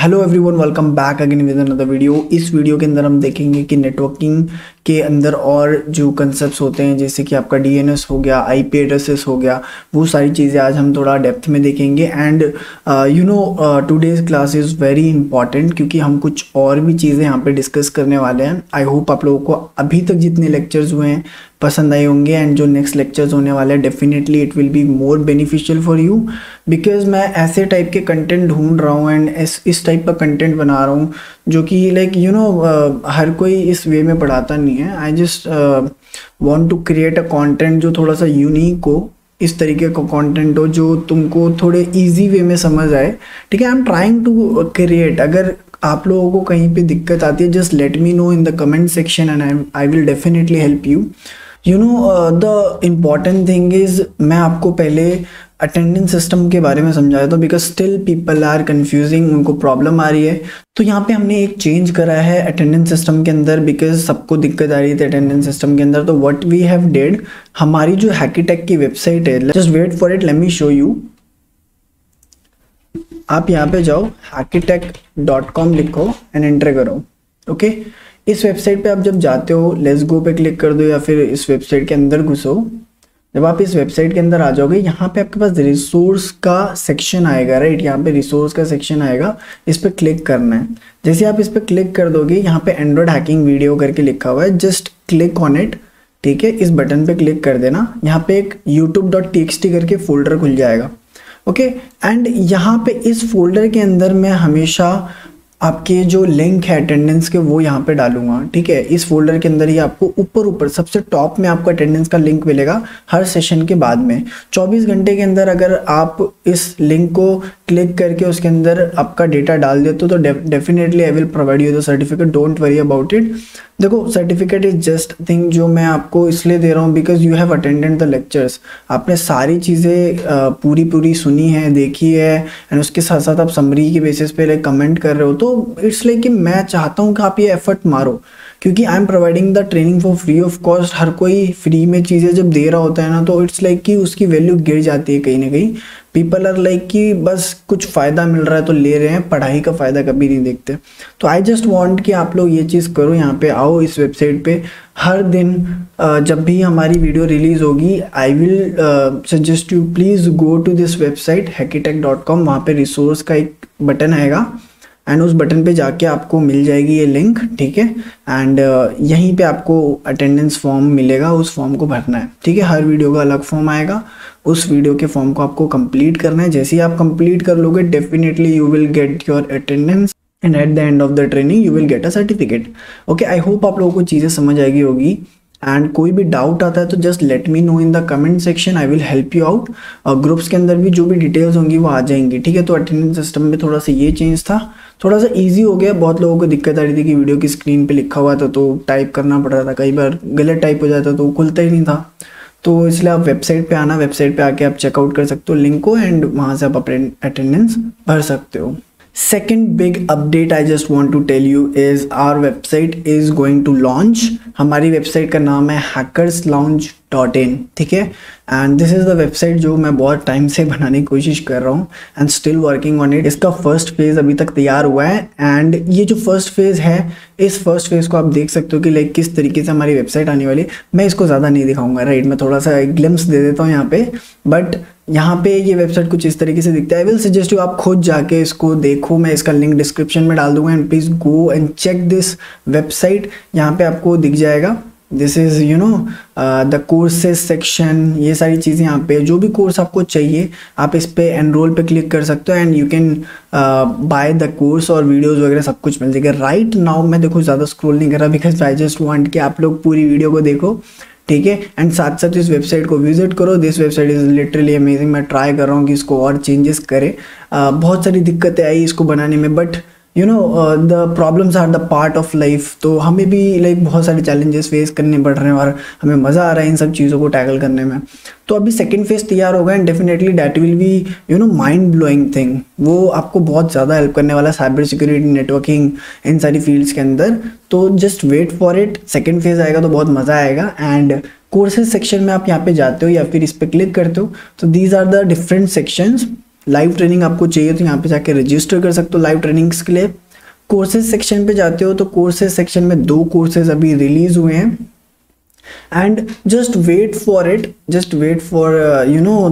Hello everyone, welcome back again with another video. इस video के अंदर हम देखेंगे कि नेटवर्किंग के अंदर और जो कंसेप्ट्स होते हैं जैसे कि आपका डीएनएस हो गया, आईपी एड्रेसेस हो गया, वो सारी चीज़ें आज हम थोड़ा डेप्थ में देखेंगे। And today's class is very important क्योंकि हम कुछ और भी चीज़ें यहाँ पे डिस्कस करने वाले हैं। आई होप आप लोगों को अभी तक जितने लेक्चर्स हुए हैं पसंद आए होंगे एंड जो नेक्स्ट लेक्चर्स होने वाले हैं definitely it will be more beneficial for you, because मैं ऐसे टाइप के कंटेंट ढूंढ रहा हूँ एंड इस टाइप का कंटेंट बना रहा हूँ जो कि हर कोई इस वे में पढ़ाता नहीं है। I just want to create a content जो थोड़ा सा यूनिक हो, इस तरीके का कंटेंट हो जो तुमको थोड़े इजी वे में समझ आए। ठीक है, I am trying to create. अगर आप लोगों को कहीं पे दिक्कत आती है just let me know in the comment section and I will definitely help you. The important thing is मैं आपको पहले अटेंडेंस सिस्टम के बारे में समझाया था because still people are confusing, उनको प्रॉब्लम आ रही है। तो यहाँ पे हमने एक चेंज करा है अटेंडेंस सिस्टम के अंदर बिकॉज सबको दिक्कत आ रही थी अटेंडेंस सिस्टम के अंदर। तो व्हाट वी हैव डिड, हमारी जो हैकीटेक की वेबसाइट है, just wait for it, let me show you. आप यहाँ पे जाओ, hackitech.com लिखो एंड एंटर करो। ओके, इस वेबसाइट पे आप जब जाते हो लेट्स गो पे क्लिक कर दो या फिर इस वेबसाइट के अंदर घुसो। जब आप इस वेबसाइट के अंदर आ जाओगे यहाँ पे आपके पास रिसोर्स का सेक्शन आएगा, राइट। यहाँ पे रिसोर्स का सेक्शन आएगा, इस पर क्लिक करना है। जैसे आप इस पर क्लिक कर दोगे यहाँ पे एंड्रॉयड हैकिंग वीडियो करके लिखा हुआ है, जस्ट क्लिक ऑन इट। ठीक है, इस बटन पे क्लिक कर देना। यहाँ पे एक youtube.txt करके फोल्डर खुल जाएगा। ओके, एंड यहाँ पे इस फोल्डर के अंदर मैं हमेशा आपके जो लिंक है अटेंडेंस के वो यहाँ पे डालूंगा। ठीक है, इस फोल्डर के अंदर ही आपको ऊपर सबसे टॉप में आपको अटेंडेंस का लिंक मिलेगा हर सेशन के बाद में। 24 घंटे के अंदर अगर आप इस लिंक को क्लिक करके उसके अंदर आपका डेटा डाल देते हो तो definitely I will provide you the certificate, don't worry about it. देखो, सर्टिफिकेट इज जस्ट थिंग जो मैं आपको इसलिए दे रहा हूँ because you have attended the lectures. आपने सारी चीज़ें पूरी सुनी है, देखी है एंड उसके साथ साथ आप समरी की बेसिस पे लाइक कमेंट कर रहे हो। तो इट्स लाइक कि मैं चाहता हूँ कि आप ये एफर्ट मारो क्योंकि I am providing the training for free of cost. हर कोई फ्री में चीज़ें जब दे रहा होता है ना तो इट्स लाइक कि उसकी वैल्यू गिर जाती है कहीं ना कहीं। पीपल आर लाइक कि बस कुछ फ़ायदा मिल रहा है तो ले रहे हैं, पढ़ाई का फ़ायदा कभी नहीं देखते। तो आई जस्ट वांट कि आप लोग ये चीज़ करो, यहाँ पे आओ इस वेबसाइट पे। हर दिन जब भी हमारी वीडियो रिलीज़ होगी I will suggest you please go to this website hackitech.com। वहाँ पे रिसोर्स का एक बटन आएगा एंड उस बटन पे जाके आपको मिल जाएगी ये लिंक। ठीक है, एंड यहीं पे आपको अटेंडेंस फॉर्म मिलेगा, उस फॉर्म को भरना है। ठीक है, हर वीडियो का अलग फॉर्म आएगा, उस वीडियो के फॉर्म को आपको कंप्लीट करना है। जैसे ही आप कंप्लीट कर लोगे definitely you will get your attendance and at the end of the training you will get a certificate. Okay, I hope आप लोगों को चीज़ें समझ आएगी होगी एंड कोई भी डाउट आता है तो just let me know in the comment section, I will help you out. Groups के अंदर भी जो भी डिटेल्स होंगी वो आ जाएंगी। ठीक है, तो अटेंडेंस सिस्टम में थोड़ा सा ये चेंज था, थोड़ा सा इजी हो गया। बहुत लोगों को दिक्कत आ रही थी कि वीडियो की स्क्रीन पे लिखा हुआ था तो टाइप करना पड़ रहा था, कई बार गलत टाइप हो जाता तो खुलता ही नहीं था। तो इसलिए आप वेबसाइट पे आना, वेबसाइट पे आके आप चेकआउट कर सकते हो लिंक को एंड वहाँ से आप अपने अटेंडेंस भर सकते हो। Second big update I just want to tell you is our website is going to launch। हमारी वेबसाइट का नाम है hackerslounge.in। ठीक है, and this is the website जो मैं बहुत टाइम से बनाने की कोशिश कर रहा हूँ and still working on it. इसका फर्स्ट फेज़ अभी तक तैयार हुआ है एंड ये जो फर्स्ट फेज़ है, इस फर्स्ट फेज़ को आप देख सकते हो कि लाइक किस तरीके से हमारी वेबसाइट आने वाली है। मैं इसको ज़्यादा नहीं दिखाऊंगा, राइट। मैं थोड़ा सा एक ग्लिम्स दे देता हूँ यहाँ पे, बट यहाँ पे ये वेबसाइट कुछ इस तरीके से दिखता है। आई विल सजेस्ट यू आप खुद जाके इसको देखो, मैं इसका लिंक डिस्क्रिप्शन में डाल दूंगा and please go and check this website. यहाँ पे आपको दिख जाएगा this is the courses section, ये सारी चीज़ें यहाँ पे जो भी कोर्स आपको चाहिए आप इस पे एनरोल पे क्लिक कर सकते हो and you can by the course और वीडियोस वगैरह सब कुछ मिल जाएगा। राइट नाउ मैं देखो ज़्यादा स्क्रॉल नहीं कर रहा बिकॉज आई जस्ट वांट कि आप लोग पूरी वीडियो को देखो। ठीक है, एंड साथ साथ इस वेबसाइट को विजिट करो। This website is literally amazing. मैं ट्राई कर रहा हूँ कि इसको और चेंजेस करे। बहुत सारी दिक्कतें आई इसको बनाने में, but the problems are the part of life. तो हमें भी लाइक बहुत सारे चैलेंजेस फेस करने पड़ रहे हैं और हमें मज़ा आ रहा है इन सब चीज़ों को टैकल करने में। तो अभी सेकेंड फेज तैयार होगा and definitely that will be mind blowing thing. वो आपको बहुत ज़्यादा हेल्प करने वाला है साइबर सिक्योरिटी, नेटवर्किंग, इन सारी फील्ड्स के अंदर। तो just wait for it, second phase आएगा तो बहुत मज़ा आएगा। एंड कोर्सेज सेक्शन में आप यहाँ पे जाते हो या फिर इस पर क्लिक करते हो तो these are the different sections live training आपको चाहिए तो यहाँ पे जाके रजिस्टर कर सकते हो लाइव ट्रेनिंग्स के लिए। कोर्सेज सेक्शन पे जाते हो तो कोर्सेज सेक्शन में 2 कोर्सेज अभी रिलीज हुए हैं and just wait for it, just wait for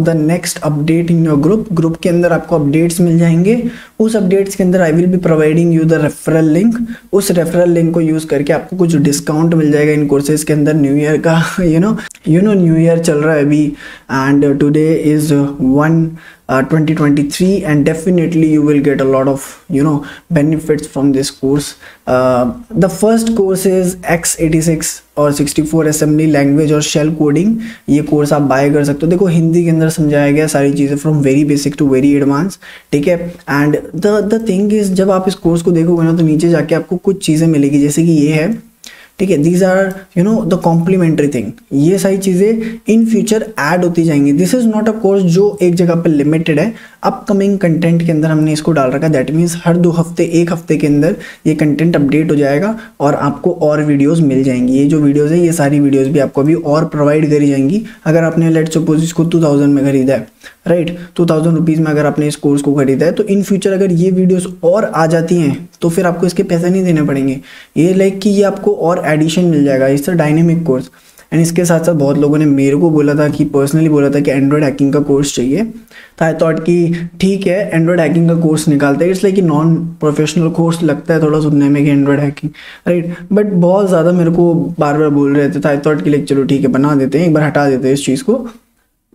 the next update in your group के अंदर आपको अपडेट्स मिल जाएंगे। उस अपडेट्स के अंदर I will be providing you the referral link. उस रेफरल लिंक को यूज करके आपको कुछ डिस्काउंट मिल जाएगा इन कोर्सेज के अंदर। न्यू ईयर का न्यू ईयर चल रहा है अभी and today is 2023 and definitely you will get a lot of benefits from this course. The first course is x86 और 64 assembly language और shell coding। ये कोर्स आप बाय कर सकते हो। देखो हिंदी के अंदर समझाया गया सारी चीज़ें from very basic to very advance, ठीक है। एंड द थिंग इज जब आप इस कोर्स को देखोगे ना तो नीचे जाके आपको कुछ चीज़ें मिलेगी, जैसे कि ये है, ठीक है, these are the complimentary thing. ये सारी चीज़ें इन फ्यूचर ऐड होती जाएंगी। This is not a course जो एक जगह पर लिमिटेड है। अपकमिंग कंटेंट के अंदर हमने इसको डाल रखा है। दैट मीन्स हर 2 हफ्ते 1 हफ्ते के अंदर ये कंटेंट अपडेट हो जाएगा और आपको और वीडियोस मिल जाएंगी। ये जो वीडियोस है ये सारी वीडियोस भी आपको अभी और प्रोवाइड करी जाएंगी। अगर आपने लेट्स सपोज इसको 2000 में खरीदा है, राइट, 2000 रुपीज़ में अगर आपने इस कोर्स को खरीदा है तो इन फ्यूचर अगर ये वीडियोस और आ जाती हैं तो फिर आपको इसके पैसे नहीं देने पड़ेंगे। ये लाइक कि ये आपको और एडिशन मिल जाएगा। It's a dynamic course. And इसके साथ साथ बहुत लोगों ने मेरे को बोला था कि पर्सनली बोला था कि एंड्रॉयड हैकिंग का कोर्स चाहिए। तो आई थॉट कि ठीक है एंड्रॉयड हैकिंग का कोर्स निकालते हैं। इट्स लाइक कि नॉन प्रोफेशनल कोर्स लगता है थोड़ा सुनने में कि एंड्रॉयड हैकिंग, राइट, बट बहुत ज़्यादा मेरे को बार बार बोल रहे थे। तो आई थॉट कि लाइक चलो ठीक है बना देते हैं, एक बार हटा देते हैं इस चीज़ को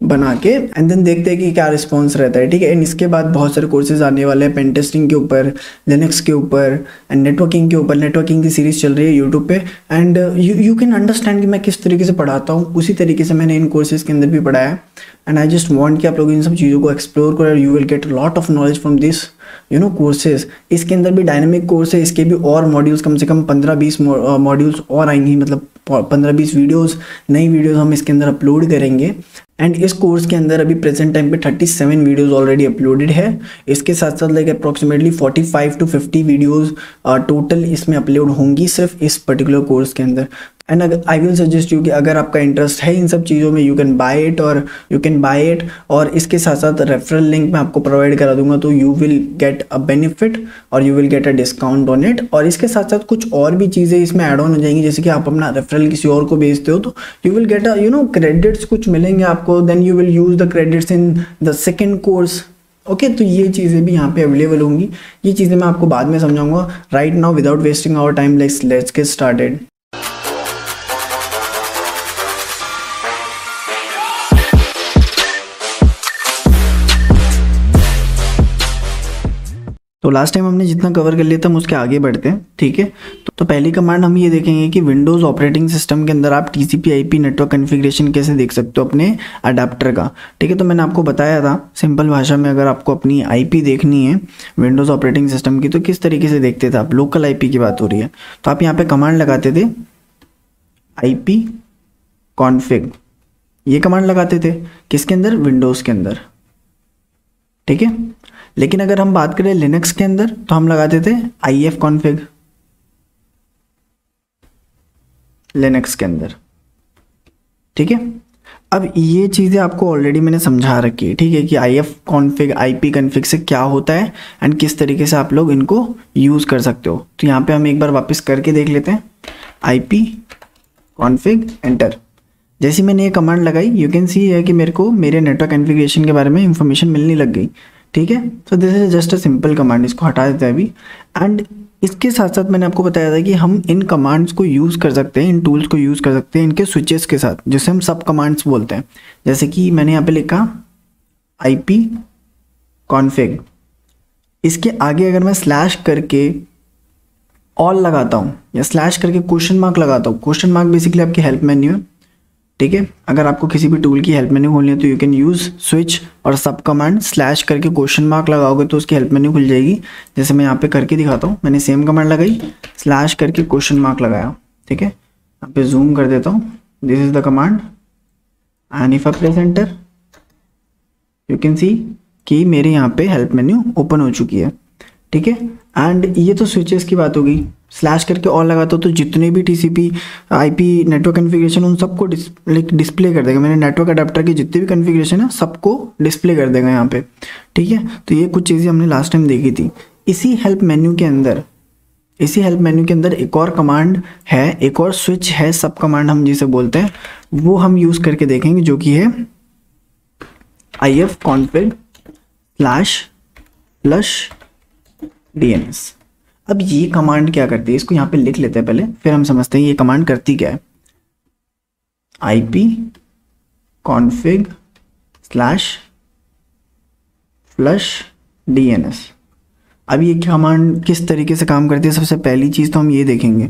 बना के एंड देन देखते हैं कि क्या रिस्पॉन्स रहता है, ठीक है। एंड इसके बाद बहुत सारे कोर्सेज आने वाले हैं पेन टेस्टिंग के ऊपर, लिनक्स के ऊपर एंड नेटवर्किंग के ऊपर। नेटवर्किंग की सीरीज चल रही है यूट्यूब पे एंड यू कैन अंडरस्टैंड कि मैं किस तरीके से पढ़ाता हूँ, उसी तरीके से मैंने इन कोर्सेज के अंदर भी पढ़ाया है। एंड आई जस्ट वांट कि आप लोग इन सब चीज़ों को एक्सप्लोर करो। You will get lot of knowledge from this courses. इसके अंदर भी डायनेमिक कोर्स है, इसके भी और मॉड्यूल्स कम से कम 15-20 मॉड्यूल्स और आएंगी, मतलब 15-20 वीडियोस, नई वीडियोस हम इसके अंदर अपलोड करेंगे। एंड इस कोर्स के अंदर अभी प्रेजेंट टाइम पे 37 वीडियोस ऑलरेडी अपलोडेड है। इसके साथ साथ like approximately 45 to 50 videos total इसमें अपलोड होंगी सिर्फ इस पर्टिकुलर कोर्स के अंदर। एंड अगर आई विल सजेस्ट यू कि अगर आपका इंटरेस्ट है इन सब चीज़ों में यू कैन बाय इट और इसके साथ साथ रेफरल लिंक मैं आपको प्रोवाइड करा दूंगा तो you will get a benefit और you will get a discount on it. और इसके साथ साथ कुछ और भी चीज़ें इसमें ऐड ऑन हो जाएंगी, जैसे कि आप अपना रेफरल किसी और को भेजते हो तो यू विल गेट क्रेडिट्स कुछ मिलेंगे आपको। Then you will use the credits in the second course. Okay, तो ये चीज़ें भी यहाँ पे अवेलेबल होंगी। ये चीज़ें मैं आपको बाद में समझाऊंगा। Right now without wasting our time let's get started. तो लास्ट टाइम हमने जितना कवर कर लिया था हम उसके आगे बढ़ते हैं, ठीक है। तो पहली कमांड हम ये देखेंगे कि विंडोज़ ऑपरेटिंग सिस्टम के अंदर आप TCP/IP नेटवर्क कॉन्फ़िगरेशन कैसे देख सकते हो अपने अडाप्टर का, ठीक है। तो मैंने आपको बताया था सिंपल भाषा में अगर आपको अपनी IP देखनी है विंडोज़ ऑपरेटिंग सिस्टम की तो किस तरीके से देखते थे आप। लोकल IP की बात हो रही है तो आप यहाँ पर कमांड लगाते थे IP config, ये कमांड लगाते थे किसके अंदर, विंडोज़ के अंदर, ठीक है। लेकिन अगर हम बात करें लिनक्स के अंदर तो हम लगाते थे IF config लिनक्स के अंदर, ठीक है। अब ये चीज़ें आपको ऑलरेडी मैंने समझा रखी है, ठीक है, कि IF config IP config से क्या होता है एंड किस तरीके से आप लोग इनको यूज़ कर सकते हो। तो यहाँ पे हम एक बार वापस करके देख लेते हैं IP config एंटर। जैसे मैंने ये कमांड लगाई यू कैन सी है कि मेरे को मेरे नेटवर्क कॉन्फ़िगरेशन के बारे में इंफॉर्मेशन मिलने लग गई, ठीक है। So this is just a simple command, इसको हटा देते हैं अभी। एंड इसके साथ साथ मैंने आपको बताया था कि हम इन कमांड्स को यूज़ कर सकते हैं, इन टूल्स को यूज़ कर सकते हैं इनके स्विचेस के साथ, जिसे हम सब कमांड्स बोलते हैं। जैसे कि मैंने यहाँ पे लिखा IP config, इसके आगे अगर मैं स्लैश करके ऑल लगाता हूँ या स्लैश करके क्वेश्चन मार्क लगाता हूँ, क्वेश्चन मार्क बेसिकली आपकी हेल्प मेन्यू है, ठीक है। अगर आपको किसी भी टूल की हेल्प मेन्यू खोलनी है तो यू कैन यूज़ स्विच और सब कमांड स्लैश करके क्वेश्चन मार्क लगाओगे तो उसकी हेल्प मेन्यू खुल जाएगी। जैसे मैं यहाँ पे करके दिखाता हूँ, मैंने सेम कमांड लगाई स्लैश करके क्वेश्चन मार्क लगाया, ठीक है। यहाँ पे जूम कर देता हूँ, this is the command and if I press enter you can see कि मेरे यहाँ पे हेल्प मेन्यू ओपन हो चुकी है, ठीक है। एंड ये तो स्विचेस की बात हो गई। स्लैश करके और लगाता हूँ तो जितने भी टीसीपी आईपी नेटवर्क कॉन्फ़िगरेशन उन सबको डिस्प्ले कर देगा। मेरे नेटवर्क अडेप्टर के जितने भी कॉन्फ़िगरेशन है सबको डिस्प्ले कर देगा यहाँ पे, ठीक है। तो ये कुछ चीज़ें हमने लास्ट टाइम देखी थी। इसी हेल्प मेन्यू के अंदर एक और कमांड है, एक और स्विच है, सब कमांड हम जिसे बोलते हैं, वो हम यूज़ करके देखेंगे, जो कि है ifconfig/flush/DNS। अब ये कमांड क्या करती है, इसको यहाँ पे लिख लेते हैं पहले, फिर हम समझते हैं ये कमांड करती क्या है। ifconfig/flush/DNS। अब ये कमांड किस तरीके से काम करती है, सबसे पहली चीज़ तो हम ये देखेंगे।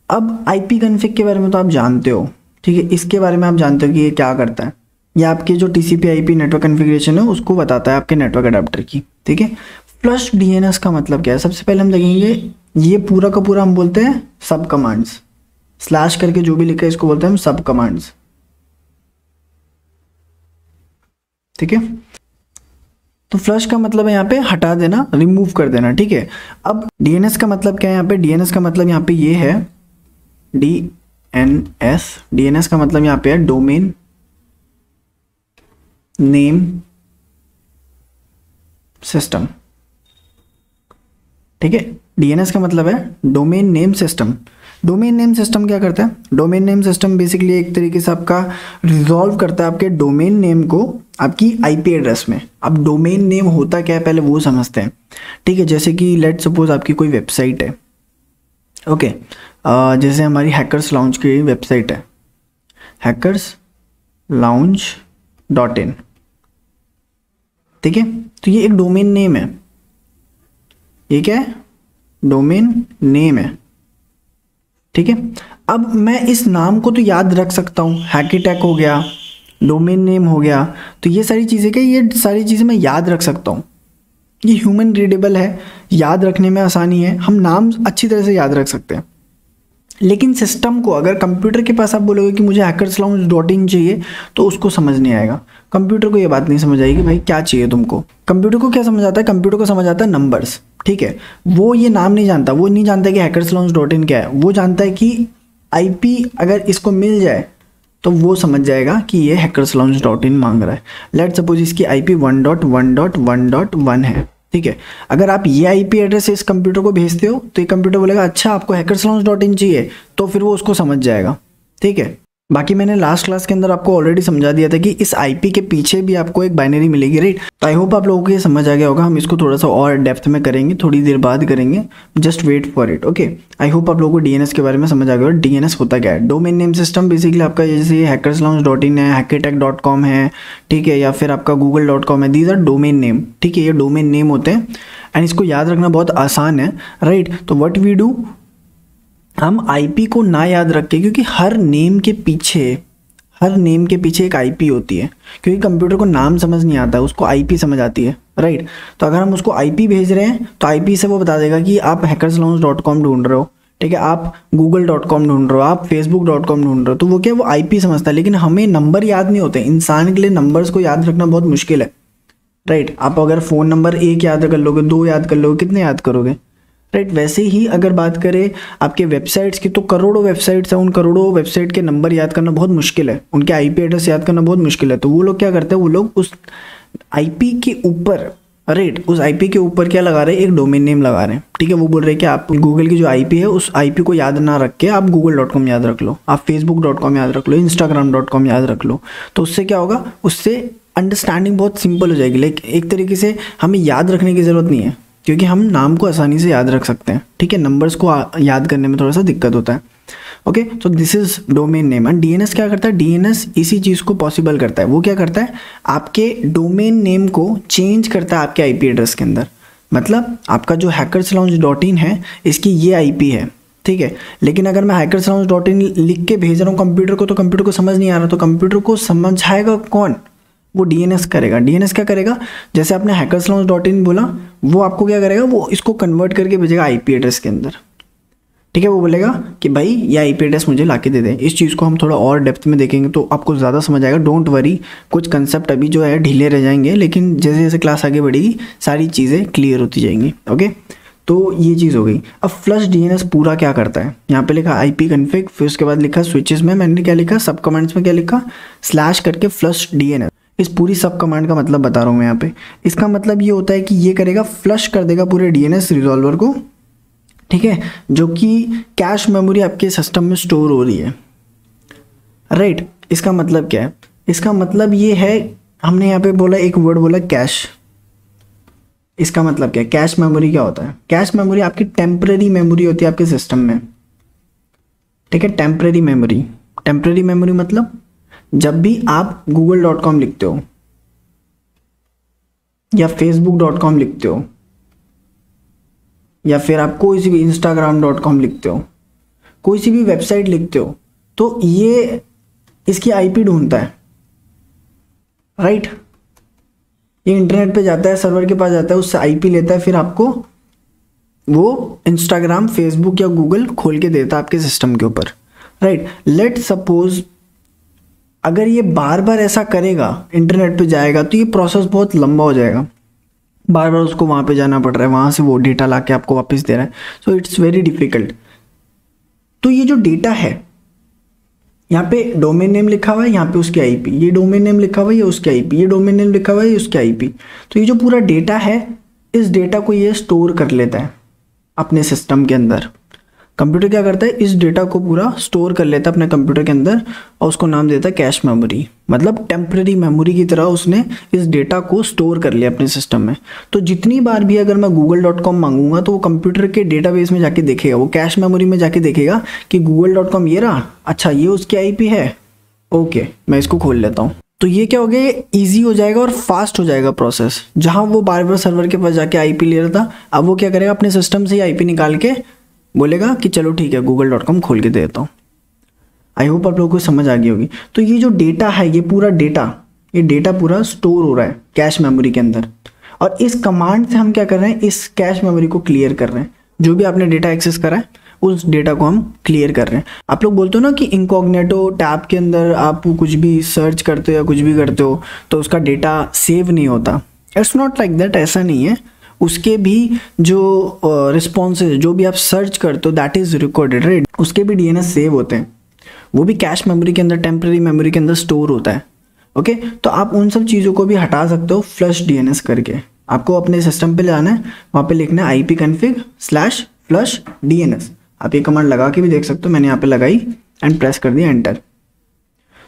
अब आईपी कॉन्फ़िग के बारे में तो आप जानते हो, ठीक है, इसके बारे में आप जानते हो कि ये क्या करता है। ये आपके जो टीसीपी आईपी नेटवर्क कॉन्फ़िगरेशन है उसको बताता है आपके नेटवर्क अडेप्टर की, ठीक है। फ्लश डीएनएस का मतलब क्या है, सबसे पहले हम देखेंगे ये पूरा का पूरा हम बोलते हैं सब कमांड्स, स्लैश करके जो भी लिखा है इसको बोलते हैं हम सब कमांड्स, ठीक है। तो फ्लश का मतलब है यहाँ पे हटा देना, रिमूव कर देना, ठीक है। अब डीएनएस का मतलब क्या है, यहाँ पे डीएनएस का मतलब यहाँ पे ये है डीएनएस का मतलब यहाँ पे है डोमेन नेम सिस्टम, ठीक है। डीएनएस का मतलब है domain name system. Domain name system क्या करता है, डोमेन नेम सिस्टम बेसिकली एक तरीके से आपका रिजॉल्व करता है आपके डोमेन नेम को आपकी आईपी एड्रेस में। अब डोमेन नेम होता क्या है पहले वो समझते हैं, ठीक है। जैसे कि लेट सपोज आपकी कोई वेबसाइट है, ओके, जैसे हमारी हैकर्स लाउंज की वेबसाइट है hackerslounge.in, ठीक है। तो ये एक डोमेन नेम है, ये क्या है, डोमेन नेम है, ठीक है। अब मैं इस नाम को तो याद रख सकता हूँ, हैकीटैक हो गया, डोमेन नेम हो गया, तो ये सारी चीज़ें क्या, ये सारी चीज़ें मैं याद रख सकता हूँ, ये ह्यूमन रीडेबल है, याद रखने में आसानी है, हम नाम अच्छी तरह से याद रख सकते हैं। लेकिन सिस्टम को अगर कंप्यूटर के पास आप बोलोगे कि मुझे hackerslounge.in चाहिए तो उसको समझ नहीं आएगा, कंप्यूटर को ये बात नहीं समझ आएगी भाई क्या चाहिए तुमको। कंप्यूटर को क्या समझ आता है, कंप्यूटर को समझ आता है नंबर्स, ठीक है। वो ये नाम नहीं जानता, वो नहीं जानता कि hackerslounge.in क्या है, वो जानता है कि आईपी अगर इसको मिल जाए तो वो समझ जाएगा कि ये hackerslounge.in मांग रहा है। लेट सपोज इसकी आईपी 1.1.1.1 है, ठीक है। अगर आप ये आईपी एड्रेस इस कंप्यूटर को भेजते हो तो ये कंप्यूटर बोलेगा अच्छा आपको hackerslounge.in चाहिए, तो फिर वो उसको समझ जाएगा, ठीक है। बाकी मैंने लास्ट क्लास के अंदर आपको ऑलरेडी समझा दिया था कि इस आईपी के पीछे भी आपको एक बाइनरी मिलेगी, राइट। तो आई होप आप लोगों को ये समझ आ गया होगा। हम इसको थोड़ा सा और डेप्थ में करेंगे, थोड़ी देर बाद करेंगे, just wait for it, okay. I hope आप लोगों को डीएनएस के बारे में समझ आ गया। डीएनएस होता क्या है, डोमेन नेम सिस्टम बेसिकली आपका जैसे hackerslounge.in है, hackertech.com है, ठीक है, या फिर आपका google.com है, दीज आर डोमेन नेम, ठीक है, ये डोमेन नेम होते हैं एंड इसको याद रखना बहुत आसान है, राइट। तो व्हाट वी डू, हम आईपी को ना याद रखें, क्योंकि हर नेम के पीछे एक आईपी होती है, क्योंकि कंप्यूटर को नाम समझ नहीं आता, उसको आईपी समझ आती है, राइट। तो अगर हम उसको आईपी भेज रहे हैं तो आईपी से वो बता देगा कि आप hackerslounge.com ढूंढ रहे हो, ठीक है, आप google.com ढूंढ रहे हो, आप facebook.com ढूंढ रहे हो, तो वो क्या, वो आईपी समझता है। लेकिन हमें नंबर याद नहीं होते, इंसान के लिए नंबर्स को याद रखना बहुत मुश्किल है, राइट। आप अगर फ़ोन नंबर 1 याद कर लोगे, 2 याद कर लोगे, कितने याद करोगे, राइट। वैसे ही अगर बात करें आपके वेबसाइट्स की, तो करोड़ों वेबसाइट्स हैं, उन करोड़ों वेबसाइट के नंबर याद करना बहुत मुश्किल है, उनके आईपी एड्रेस याद करना बहुत मुश्किल है। तो वो लोग क्या करते हैं, वो लोग उस आईपी के ऊपर, राइट, उस आईपी के ऊपर क्या लगा रहे हैं, एक डोमेन नेम लगा रहे हैं, ठीक है। वो बोल रहे हैं कि आप गूगल की जो आईपी है उस आईपी को याद ना रख के आप google.com याद रख लो, आप facebook.com याद रख लो, instagram.com याद रख लो। तो उससे क्या होगा, उससे अंडरस्टैंडिंग बहुत सिंपल हो जाएगी। लाइक एक तरीके से हमें याद रखने की ज़रूरत नहीं है, क्योंकि हम नाम को आसानी से याद रख सकते हैं, ठीक है। नंबर्स को याद करने में थोड़ा सा दिक्कत होता है, ओके। तो this is domain name. And DNS क्या करता है, डीएनएस इसी चीज़ को पॉसिबल करता है। वो क्या करता है, आपके डोमेन नेम को चेंज करता है आपके आईपी एड्रेस के अंदर। मतलब आपका जो hackerslounge.in है इसकी ये आईपी है, ठीक है। लेकिन अगर मैं hackerslounge.in लिख के भेज रहा हूँ कंप्यूटर को, तो कंप्यूटर को समझ नहीं आ रहा, तो कंप्यूटर को समझाएगा कौन, वो डीएनएस करेगा। डीएनएस क्या करेगा, जैसे आपने hackerslounge.in बोला, वो आपको क्या करेगा, वो इसको कन्वर्ट करके भेजेगा आईपी एड्रेस के अंदर, ठीक है। वो बोलेगा कि भाई ये आईपी एड्रेस मुझे लाके दे दे। इस चीज़ को हम थोड़ा और डेप्थ में देखेंगे तो आपको ज़्यादा समझ आएगा। डोंट वरी, कुछ कंसेप्ट अभी जो है ढीले रह जाएंगे, लेकिन जैसे जैसे क्लास आगे बढ़ेगी सारी चीज़ें क्लियर होती जाएंगी, ओके। तो ये चीज़ हो गई। अब फ्लश डीएनएस पूरा क्या करता है, यहाँ पे लिखा IP कन्फिग, फिर उसके बाद लिखा स्विचेस में मैंने क्या लिखा, सब कमांड्स में क्या लिखा, स्लैश करके फ्लश डीएनएस। इस पूरी सब कमांड का मतलब बता रहा हूँ मैं यहाँ पे। इसका मतलब ये होता है कि ये करेगा, फ्लश कर देगा पूरे डीएनएस रिजॉल्वर को, ठीक है, जो कि कैश मेमोरी आपके सिस्टम में स्टोर हो रही है, राइट। इसका मतलब क्या है, इसका मतलब ये है, हमने यहाँ पे बोला एक वर्ड बोला कैश। इसका मतलब क्या है, कैश मेमोरी क्या होता है, कैश मेमोरी आपकी टेम्पररी मेमोरी होती है आपके सिस्टम में, ठीक है। टेम्पररी मेमोरी, टेम्पररी मेमोरी मतलब जब भी आप google.com लिखते हो या facebook.com लिखते हो या फिर आप कोई सी भी instagram.com लिखते हो, कोई सी भी वेबसाइट लिखते हो, तो ये इसकी IP ढूंढता है, राइट। ये इंटरनेट पे जाता है, सर्वर के पास जाता है, उससे IP लेता है, फिर आपको वो इंस्टाग्राम, फेसबुक या गूगल खोल के देता है आपके सिस्टम के ऊपर, राइट। लेट सपोज अगर ये बार बार ऐसा करेगा, इंटरनेट पे जाएगा, तो ये प्रोसेस बहुत लंबा हो जाएगा, बार बार उसको वहाँ पे जाना पड़ रहा है, वहाँ से वो डेटा ला के आपको वापस दे रहा है, सो इट्स वेरी डिफिकल्ट। तो ये जो डेटा है, यहाँ पे डोमेन नेम लिखा हुआ है, यहाँ पे उसकी IP, ये डोमेन नेम लिखा हुआ है, ये उसकी IP, ये डोमेन नेम लिखा हुआ है, ये उसकी IP। तो ये जो पूरा डेटा है, इस डेटा को ये स्टोर कर लेता है अपने सिस्टम के अंदर। कंप्यूटर क्या करता है, इस डेटा को पूरा स्टोर कर लेता है अपने कंप्यूटर के अंदर और उसको नाम देता है कैश मेमोरी। मतलब टेम्पररी मेमोरी की तरह उसने इस डेटा को स्टोर कर लिया अपने सिस्टम में। तो जितनी बार भी अगर मैं google.com मांगूंगा तो वो कंप्यूटर के डेटाबेस में जाके देखेगा, वो कैश मेमोरी में जाके देखेगा कि google.com ये रहा, अच्छा ये उसकी IP है, ओके मैं इसको खोल लेता हूँ। तो ये क्या हो गया, ये ईजी हो जाएगा और फास्ट हो जाएगा प्रोसेस। जहाँ वो बार बार सर्वर के पास जाके IP ले रहा था, अब वो क्या करेगा, अपने सिस्टम से ही IP निकाल के बोलेगा कि चलो ठीक है google.com खोल के दे देता हूँ। आई होप आप लोगों को समझ आ गई होगी। तो ये जो डेटा है, ये पूरा डेटा, ये डेटा पूरा स्टोर हो रहा है कैश मेमोरी के अंदर, और इस कमांड से हम क्या कर रहे हैं, इस कैश मेमोरी को क्लियर कर रहे हैं। जो भी आपने डेटा एक्सेस करा है उस डेटा को हम क्लियर कर रहे हैं। आप लोग बोलते हो ना कि इनकॉग्निटो टैब के अंदर आप कुछ भी सर्च करते हो या कुछ भी करते हो तो उसका डेटा सेव नहीं होता। इट्स नॉट लाइक दैट, ऐसा नहीं है। उसके भी जो रिस्पॉन्सेज, जो भी आप सर्च करते हो दैट इज रिकॉर्डेड, राइट। उसके भी DNS सेव होते हैं, वो भी कैश मेमोरी के अंदर, टेम्पररी मेमोरी के अंदर स्टोर होता है, ओके। तो आप उन सब चीज़ों को भी हटा सकते हो फ्लश DNS करके। आपको अपने सिस्टम पे जाना है, वहाँ पे लिखना है IP config/flush DNS। आप ये कमांड लगा के भी देख सकते हो, मैंने यहाँ पे लगाई एंड प्रेस कर दिया एंटर।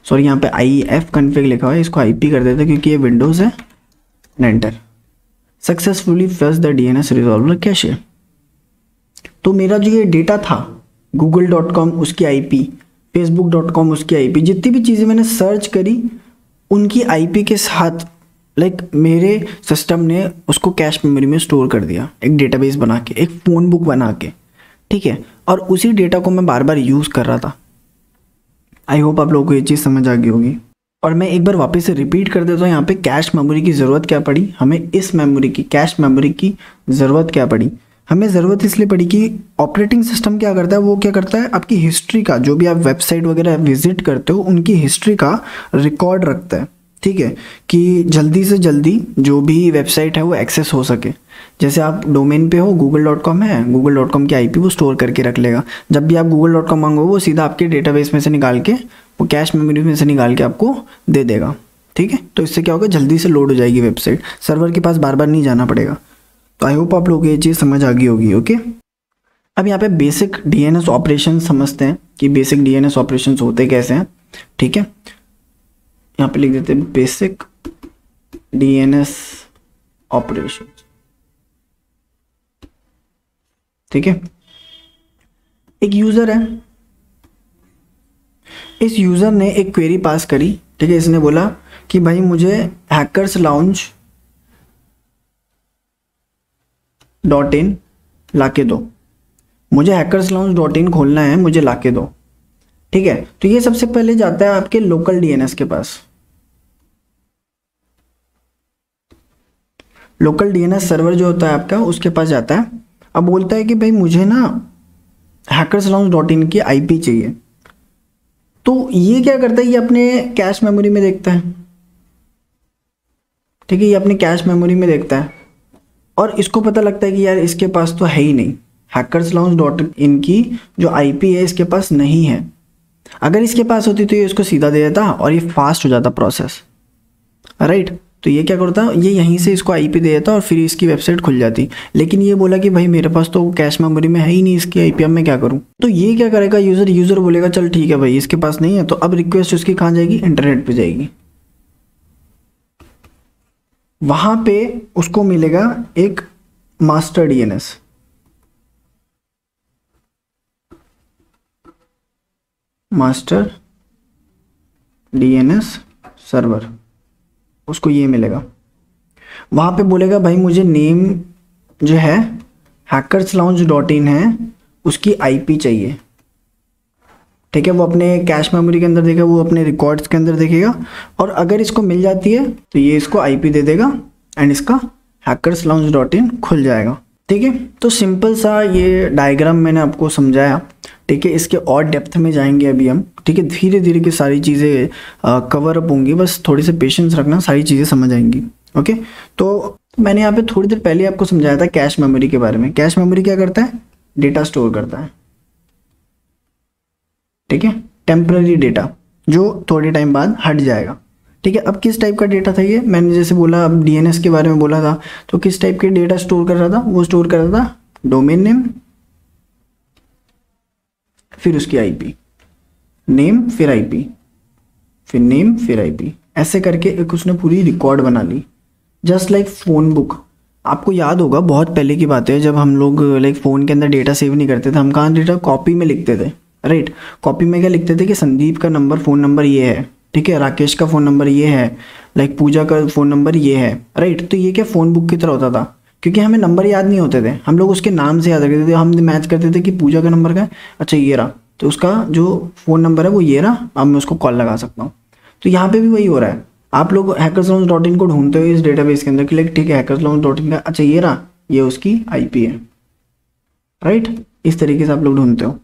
सॉरी यहाँ पे IF config लिखा हुआ है, इसको IP कर देते क्योंकि ये विंडोज़ है, enter. Successfully flush the DNS resolver cache. तो मेरा जो ये डेटा था, google.com उसकी IP, facebook.com उसकी IP, जितनी भी चीज़ें मैंने सर्च करी उनकी IP के साथ मेरे सिस्टम ने उसको कैश मेमोरी में स्टोर कर दिया, एक डेटाबेस बना के, एक फ़ोन बुक बना के, ठीक है। और उसी डेटा को मैं बार बार यूज़ कर रहा था। आई होप आप लोगों को ये चीज़ समझ आ गई होगी। और मैं एक बार वापस से रिपीट कर देता हूँ, यहाँ पे कैश मेमोरी की ज़रूरत क्या पड़ी हमें, इस मेमोरी की, कैश मेमोरी की ज़रूरत क्या पड़ी हमें। ज़रूरत इसलिए पड़ी कि ऑपरेटिंग सिस्टम क्या करता है, वो क्या करता है, आपकी हिस्ट्री का, जो भी आप वेबसाइट वगैरह विजिट करते हो उनकी हिस्ट्री का रिकॉर्ड रखता है, ठीक है, कि जल्दी से जल्दी जो भी वेबसाइट है वो एक्सेस हो सके। जैसे आप डोमेन पे हो, google.com है, google.com की IP वो स्टोर करके रख लेगा। जब भी आप google.com मांगो वो सीधा आपके डेटाबेस में से निकाल के, वो कैश मेमोरी में से निकाल के आपको दे देगा, ठीक है। तो इससे क्या होगा, जल्दी से लोड हो जाएगी वेबसाइट, सर्वर के पास बार बार नहीं जाना पड़ेगा। तो आई होप आप लोगों को ये चीज़ समझ आ गई होगी, ओके। अब यहाँ पे बेसिक DNS ऑपरेशन समझते हैं कि बेसिक DNS ऑपरेशन होते कैसे हैं, ठीक है। यहाँ पे लिख देते हैं बेसिक DNS ऑपरेशन, ठीक है। एक यूजर है, इस यूजर ने एक क्वेरी पास करी, ठीक है। इसने बोला कि भाई मुझे hackerslounge.in लाके दो, मुझे hackerslounge.in खोलना है, मुझे लाके दो, ठीक है। तो ये सबसे पहले जाता है आपके लोकल DNS के पास, लोकल DNS सर्वर जो होता है आपका उसके पास जाता है। अब बोलता है कि भाई मुझे ना hackerslounge.in की IP चाहिए। तो ये क्या करता है, ये अपने कैश मेमोरी में देखता है, ठीक है, ये अपने कैश मेमोरी में देखता है और इसको पता लगता है कि यार इसके पास तो है ही नहीं, hackerslaunch.in की जो आईपी है इसके पास नहीं है। अगर इसके पास होती तो ये इसको सीधा दे देता और ये फास्ट हो जाता प्रोसेस, राइट। तो ये क्या करता, ये यहीं से इसको आईपी दे देता और फिर इसकी वेबसाइट खुल जाती। लेकिन ये बोला कि भाई मेरे पास तो कैश मेमोरी में है ही नहीं इसकी आईपी, अब मैं क्या करूं। तो ये क्या करेगा, यूज़र बोलेगा चल ठीक है भाई इसके पास नहीं है, तो अब रिक्वेस्ट उसकी कहाँ जाएगी, इंटरनेट पे जाएगी। वहां पे उसको मिलेगा एक master DNS, master DNS server, उसको ये मिलेगा। वहां पे बोलेगा भाई मुझे नेम जो है hackerslaunch.in है उसकी आईपी चाहिए, ठीक है। वो अपने कैश मेमोरी के अंदर देखेगा, वो अपने रिकॉर्ड्स के अंदर देखेगा, और अगर इसको मिल जाती है तो ये इसको आईपी दे देगा एंड इसका hackerslaunch.in खुल जाएगा, ठीक है। तो सिंपल सा ये डायग्राम मैंने आपको समझाया, ठीक है। इसके और डेप्थ में जाएंगे अभी हम, ठीक है। धीरे धीरे की सारी चीज़ें कवर अप होंगी, बस थोड़ी सी पेशेंस रखना, सारी चीज़ें समझ आएंगी, ओके। तो मैंने यहाँ पे थोड़ी देर पहले आपको समझाया था कैश मेमोरी के बारे में। कैश मेमोरी क्या करता है, डेटा स्टोर करता है, ठीक है, टेम्पररी डेटा जो थोड़े टाइम बाद हट जाएगा, ठीक है। अब किस टाइप का डेटा था ये, मैंने जैसे बोला अब डीएनएस के बारे में बोला था, तो किस टाइप के डेटा स्टोर कर रहा था, वो स्टोर कर रहा था डोमेन नेम, फिर उसकी आईपी, नेम फिर आईपी, फिर नेम फिर आईपी, ऐसे करके एक उसने पूरी रिकॉर्ड बना ली, जस्ट लाइक फोन बुक। आपको याद होगा बहुत पहले की बात है, जब हम लोग लाइक फ़ोन के अंदर डेटा सेव नहीं करते थे, हम कहाँ डेटा कॉपी में लिखते थे, राइट। कॉपी में क्या लिखते थे कि संदीप का नंबर फ़ोन नंबर ये है, ठीक है, राकेश का फ़ोन नंबर ये है, लाइक पूजा का फ़ोन नंबर ये है, राइट। तो ये क्या फ़ोन बुक की तरह होता था, क्योंकि हमें नंबर याद नहीं होते थे, हम लोग उसके नाम से याद रखते थे। हम मैच करते थे कि पूजा का नंबर का है, अच्छा ये रहा, तो उसका जो फ़ोन नंबर है वो ये रहा, अब मैं उसको कॉल लगा सकता हूँ। तो यहाँ पे भी वही हो रहा है, आप लोग hackerslaunch.in को ढूंढते हो इस डेटाबेस के अंदर कि लाइक ठीक है hackerslaunch.in का, अच्छा ये रहा, ये उसकी आईपी है, राइट। इस तरीके से आप लोग ढूंढते हो।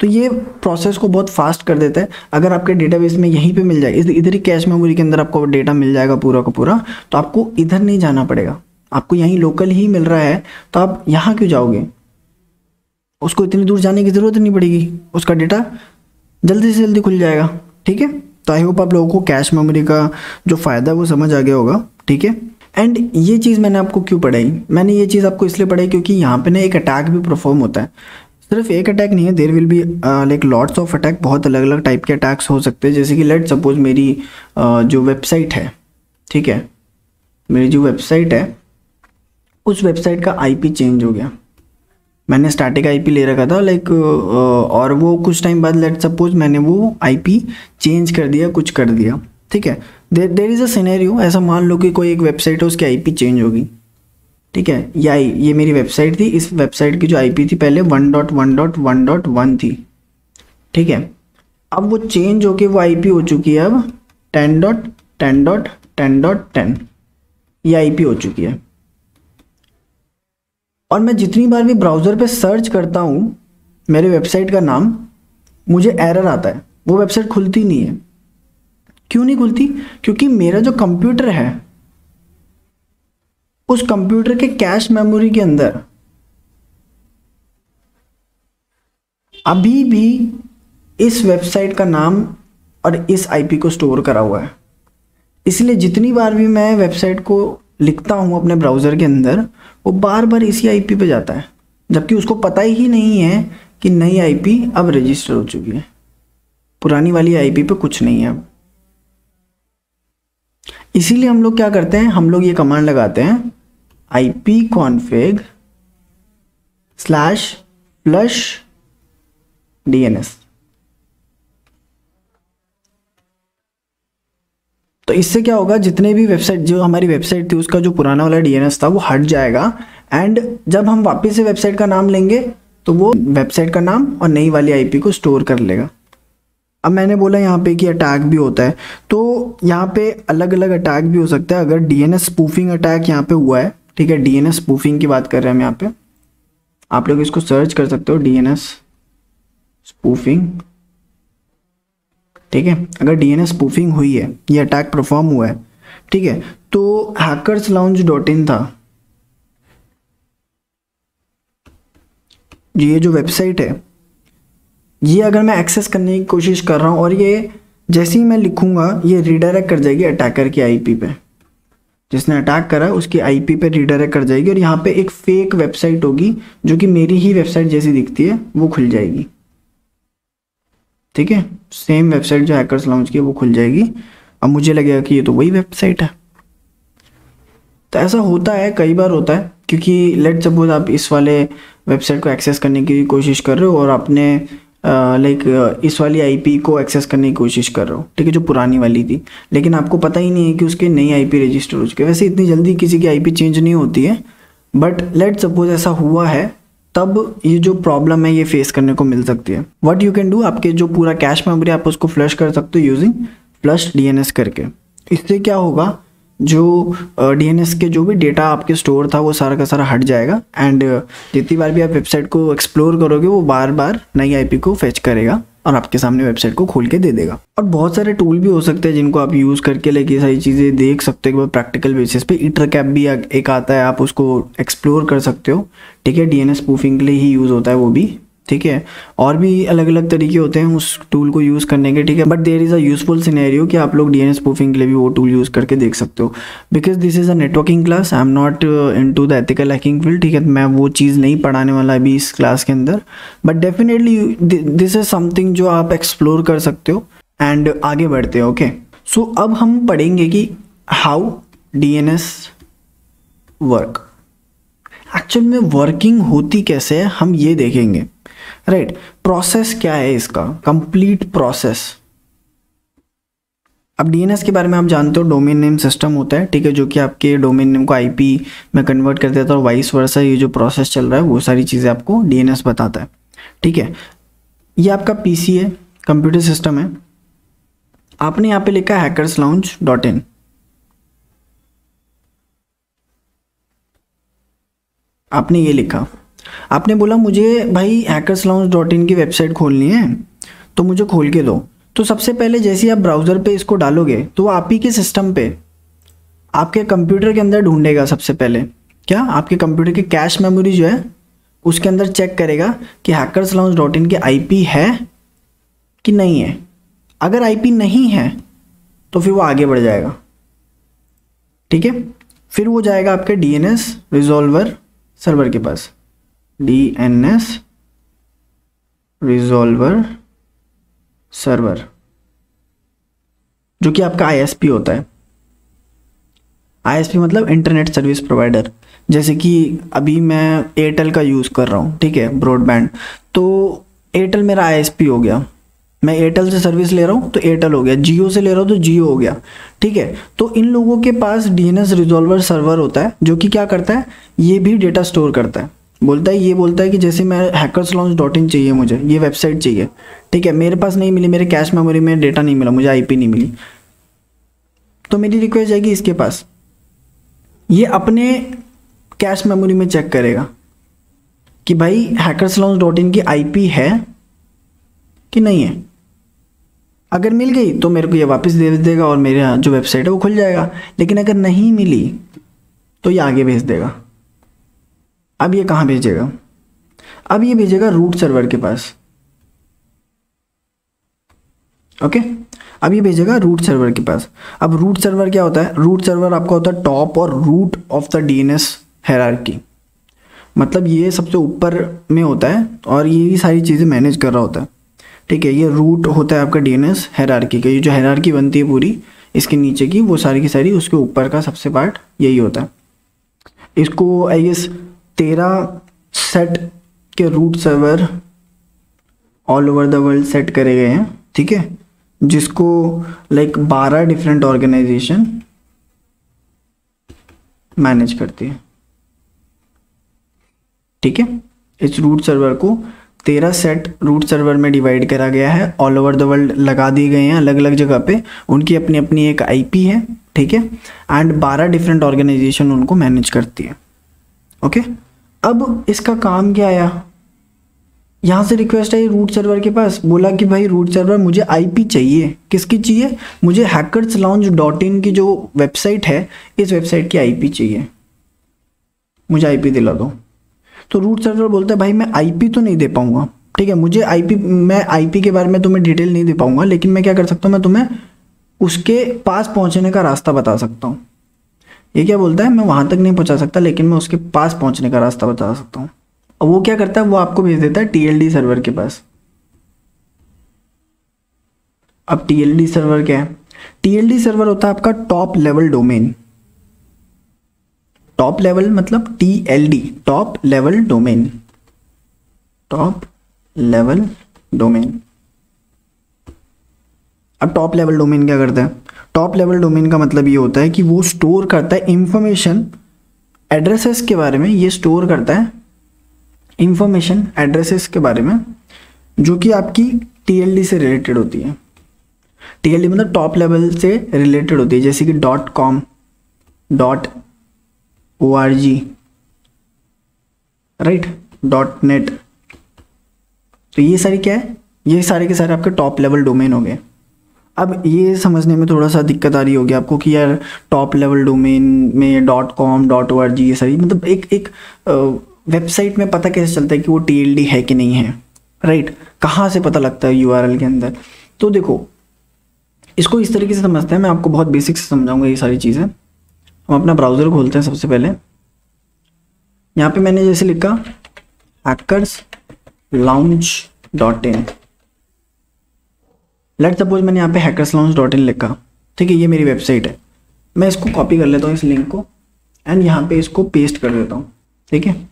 तो ये प्रोसेस को बहुत फास्ट कर देता है। अगर आपके डेटाबेस में यहीं पे मिल जाए, इधर ही कैश मेमोरी के अंदर आपको डेटा मिल जाएगा पूरा का पूरा, तो आपको इधर नहीं जाना पड़ेगा, आपको यहीं लोकल ही मिल रहा है, तो आप यहाँ क्यों जाओगे, उसको इतनी दूर जाने की ज़रूरत नहीं पड़ेगी, उसका डेटा जल्दी से जल्दी खुल जाएगा, ठीक है। तो आई होप आप लोगों को कैश मेमोरी का जो फ़ायदा है वो समझ आ गया होगा, ठीक है। एंड ये चीज़ मैंने आपको क्यों पढ़ाई, मैंने ये चीज़ आपको इसलिए पढ़ाई क्योंकि यहाँ पे ना एक अटैक भी परफॉर्म होता है। सिर्फ एक अटैक नहीं है, there will be like lots of attack, बहुत अलग अलग टाइप के अटैक्स हो सकते हैं। जैसे कि लेट सपोज मेरी जो वेबसाइट है, ठीक है, मेरी जो वेबसाइट है उस वेबसाइट का आईपी चेंज हो गया, मैंने स्टैटिक आईपी ले रखा था लाइक, और वो कुछ टाइम बाद लेट सपोज मैंने वो आईपी चेंज कर दिया, कुछ कर दिया, ठीक है। देयर इज़ अ सिनेरियो, ऐसा मान लो कि कोई एक वेबसाइट है उसकी आईपी चेंज होगी, ठीक है। ये मेरी वेबसाइट थी, इस वेबसाइट की जो आईपी थी पहले 1.1.1.1 थी, ठीक है। अब वो चेंज होके वो आईपी हो चुकी है अब 10.10.10.10, ये आईपी हो चुकी है। और मैं जितनी बार भी ब्राउज़र पे सर्च करता हूँ मेरे वेबसाइट का नाम, मुझे एरर आता है, वो वेबसाइट खुलती नहीं है। क्यों नहीं खुलती, क्योंकि मेरा जो कंप्यूटर है उस कंप्यूटर के कैश मेमोरी के अंदर अभी भी इस वेबसाइट का नाम और इस आईपी को स्टोर करा हुआ है। इसलिए जितनी बार भी मैं वेबसाइट को लिखता हूँ अपने ब्राउज़र के अंदर, वो बार बार इसी आईपी पे जाता है, जबकि उसको पता ही नहीं है कि नई आईपी अब रजिस्टर हो चुकी है, पुरानी वाली आईपी पे कुछ नहीं है अब। इसीलिए हम लोग क्या करते हैं, हम लोग ये कमांड लगाते हैं ipconfig/flush DNS। तो इससे क्या होगा, जितने भी वेबसाइट, जो हमारी वेबसाइट थी उसका जो पुराना वाला डीएनएस था वो हट जाएगा, एंड जब हम वापस से वेबसाइट का नाम लेंगे तो वो वेबसाइट का नाम और नई वाली आईपी को स्टोर कर लेगा। अब मैंने बोला यहाँ पे कि अटैक भी होता है, तो यहाँ पे अलग अलग अटैक भी हो सकता है। अगर डीएनएस स्पूफिंग अटैक यहाँ पे हुआ है, ठीक है, डीएनएस स्पूफिंग की बात कर रहे हैं हम यहाँ पे, आप लोग इसको सर्च कर सकते हो डीएनएस स्पूफिंग, ठीक है। अगर डीएनएस स्पूफिंग हुई है, ये अटैक परफॉर्म हुआ है, ठीक है, तो hackerslaunch.in था, ये जो वेबसाइट है ये अगर मैं एक्सेस करने की कोशिश कर रहा हूँ और ये जैसे ही मैं लिखूंगा ये रीडायरेक्ट कर जाएगी अटैकर की आईपी पे, जिसने अटैक करा उसकी आईपी पे रीडायरेक्ट कर जाएगी और यहाँ पे एक फेक वेबसाइट होगी जो कि मेरी ही वेबसाइट जैसी दिखती है वो खुल जाएगी। ठीक है, सेम वेबसाइट जो हैकर्स लॉन्च की है वो खुल जाएगी। अब मुझे लगेगा कि ये तो वही वेबसाइट है। तो ऐसा होता है, कई बार होता है, क्योंकि लेट सपोज आप इस वाले वेबसाइट को एक्सेस करने की कोशिश कर रहे हो और आपने इस वाली आईपी को एक्सेस करने की कोशिश कर रहे हो, ठीक है, जो पुरानी वाली थी, लेकिन आपको पता ही नहीं है कि उसके नई आईपी रजिस्टर हो चुके। वैसे इतनी जल्दी किसी की आईपी चेंज नहीं होती है, बट लेट सपोज ऐसा हुआ है, तब ये जो प्रॉब्लम है ये फेस करने को मिल सकती है। व्हाट यू कैन डू, आपके जो पूरा कैश मेमोरी आप उसको फ्लश कर सकते हो यूजिंग फ्लश डीएनएस करके। इससे क्या होगा, जो डीएनएस के जो भी डेटा आपके स्टोर था वो सारा का सारा हट जाएगा एंड जितनी बार भी आप वेबसाइट को एक्सप्लोर करोगे वो बार बार नई आईपी को फेच करेगा और आपके सामने वेबसाइट को खोल के दे देगा। और बहुत सारे टूल भी हो सकते हैं जिनको आप यूज़ करके लाइक ये सारी चीज़ें देख सकते हो प्रैक्टिकल बेसिस पे। ईथरकैप भी एक आता है, आप उसको एक्सप्लोर कर सकते हो, ठीक है, डीएनएस स्पूफिंग के लिए ही यूज़ होता है वो भी, ठीक है। और भी अलग अलग तरीके होते हैं उस टूल को यूज़ करने के, ठीक है, but there is a useful scenario कि आप लोग डीएनएस स्पूफिंग के लिए भी वो टूल यूज़ करके देख सकते हो। Because this is a networking class, I am not into the ethical hacking field, ठीक है, मैं वो चीज़ नहीं पढ़ाने वाला अभी इस क्लास के अंदर, but definitely this is something जो आप एक्सप्लोर कर सकते हो एंड आगे बढ़ते हो। ओके, सो अब हम पढ़ेंगे कि हाउ डीएनएस वर्क, एक्चुअल में वर्किंग होती कैसे है हम ये देखेंगे, राइट। प्रोसेस क्या है इसका, कंप्लीट प्रोसेस। अब डीएनएस के बारे में आप जानते हो, डोमेन नेम सिस्टम होता है, ठीक है, जो कि आपके डोमेन नेम को आईपी में कन्वर्ट कर देता है और वाइस वर्सा। ये जो प्रोसेस चल रहा है वो सारी चीज़ें आपको डीएनएस बताता है, ठीक है। ये आपका पीसी है, कंप्यूटर सिस्टम है। आपने यहाँ पे लिखा है hackerslounge.in, आपने ये लिखा, आपने बोला मुझे भाई hackerslounge.in की वेबसाइट खोलनी है तो मुझे खोल के दो। तो सबसे पहले जैसे ही आप ब्राउज़र पे इसको डालोगे तो आप ही के सिस्टम पे आपके कंप्यूटर के अंदर ढूंढेगा सबसे पहले, क्या आपके कंप्यूटर की कैश मेमोरी जो है उसके अंदर चेक करेगा कि hackerslounge.in की आईपी है कि नहीं है। अगर आईपी नहीं है तो फिर वो आगे बढ़ जाएगा, ठीक है। फिर वो जाएगा आपके डीएनएस रिजॉल्वर सर्वर के पास, डीएनएस रिजॉल्वर सर्वर, जो कि आपका आईएसपी होता है। आईएसपी मतलब इंटरनेट सर्विस प्रोवाइडर। जैसे कि अभी मैं एयरटेल का यूज़ कर रहा हूँ, ठीक है, ब्रॉडबैंड, तो एयरटेल मेरा आईएसपी हो गया। मैं एयरटेल से सर्विस ले रहा हूँ तो एयरटेल हो गया, जियो से ले रहा हूँ तो जियो हो गया, ठीक है। तो इन लोगों के पास डीएनएस रिजॉल्वर सर्वर होता है जो कि क्या करता है, ये भी डेटा स्टोर करता है। बोलता है कि जैसे मैं hackerslaunch.in चाहिए, मुझे ये वेबसाइट चाहिए, ठीक है, मेरे पास नहीं मिली, मेरे कैश मेमोरी में डेटा नहीं मिला, मुझे आईपी नहीं मिली, तो मेरी रिक्वेस्ट जाएगी इसके पास। ये अपने कैश मेमोरी में चेक करेगा कि भाई hackerslaunch.in की आईपी है कि नहीं है। अगर मिल गई तो मेरे को ये वापस दे देगा और मेरा जो वेबसाइट है वो खुल जाएगा। लेकिन अगर नहीं मिली तो ये आगे भेज देगा। अब ये कहाँ भेजेगा, अब ये भेजेगा रूट सर्वर के पास, ओके। अब ये भेजेगा रूट सर्वर के पास। अब रूट सर्वर क्या होता है, रूट सर्वर आपका होता है टॉप और root of the DNS hierarchy, मतलब ये सबसे ऊपर में होता है और ये सारी चीज़ें मैनेज कर रहा होता है, ठीक है। ये रूट होता है आपका डीएनएस हायरार्की का, ये जो हायरार्की बनती है पूरी इसके नीचे की, वो सारी की सारी उसके ऊपर का सबसे पार्ट यही होता है। इसको आई गेस 13 सेट के root server all over the world set करे गए हैं, ठीक है, जिसको लाइक 12 डिफरेंट ऑर्गेनाइजेशन मैनेज करती है, ठीक है। इस रूट सर्वर को 13 सेट रूट सर्वर में डिवाइड करा गया है, ऑल ओवर द वर्ल्ड लगा दिए गए हैं अलग अलग जगह पे, उनकी अपनी अपनी एक आईपी है, ठीक है, एंड 12 डिफरेंट ऑर्गेनाइजेशन उनको मैनेज करती है, ओके। अब इसका काम क्या आया, यहाँ से रिक्वेस्ट आई रूट सर्वर के पास, बोला कि भाई रूट सर्वर मुझे आईपी चाहिए, किसकी चाहिए, मुझे hackerslaunch.in की जो वेबसाइट है इस वेबसाइट की आईपी चाहिए, मुझे आईपी दिला दो। तो रूट सर्वर बोलता है भाई मैं आईपी तो नहीं दे पाऊंगा, ठीक है, मुझे आईपी, मैं आईपी के बारे में तुम्हें डिटेल नहीं दे पाऊंगा, लेकिन मैं क्या कर सकता हूँ, मैं तुम्हें उसके पास पहुंचने का रास्ता बता सकता हूँ। ये क्या बोलता है, मैं वहां तक नहीं पहुंचा सकता लेकिन मैं उसके पास पहुंचने का रास्ता बता सकता हूँ। और वो क्या करता है, वो आपको भेज देता है टीएलडी सर्वर के पास। अब टीएलडी सर्वर क्या है, टीएलडी सर्वर होता है आपका top level domain. Top level मतलब TLD, top level domain, top level domain. अब टॉप लेवल डोमेन क्या करता है, टॉप लेवल डोमेन का मतलब ये होता है कि वो स्टोर करता है इंफॉर्मेशन एड्रेसेस के बारे में, ये स्टोर करता है इंफॉर्मेशन एड्रेसेस के बारे में जो कि आपकी टीएलडी से रिलेटेड होती है। टीएलडी मतलब टॉप लेवल से रिलेटेड होती है, जैसे कि .com, .org, राइट, .net। तो ये सारी क्या है, ये सारे के सारे आपके टॉप लेवल डोमेन हो गए। अब ये समझने में थोड़ा सा दिक्कत आ रही होगी आपको कि यार टॉप लेवल डोमेन में .com, .org ये सारी, मतलब एक वेबसाइट में पता कैसे चलता है कि वो टीएलडी है कि नहीं है, राइट, कहाँ से पता लगता है यूआरएल के अंदर। तो देखो इसको इस तरीके से समझते हैं, मैं आपको बहुत बेसिक से समझाऊंगा ये सारी चीज़ें। हम अपना ब्राउज़र खोलते हैं सबसे पहले। यहाँ पे मैंने जैसे लिखा hackerslounge.in, लेट सपोज मैंने यहाँ पे hackerslounge.in लिखा, ठीक है, ये मेरी वेबसाइट है। मैं इसको कॉपी कर लेता हूँ इस लिंक को एंड यहाँ पे इसको पेस्ट कर देता हूँ, ठीक है।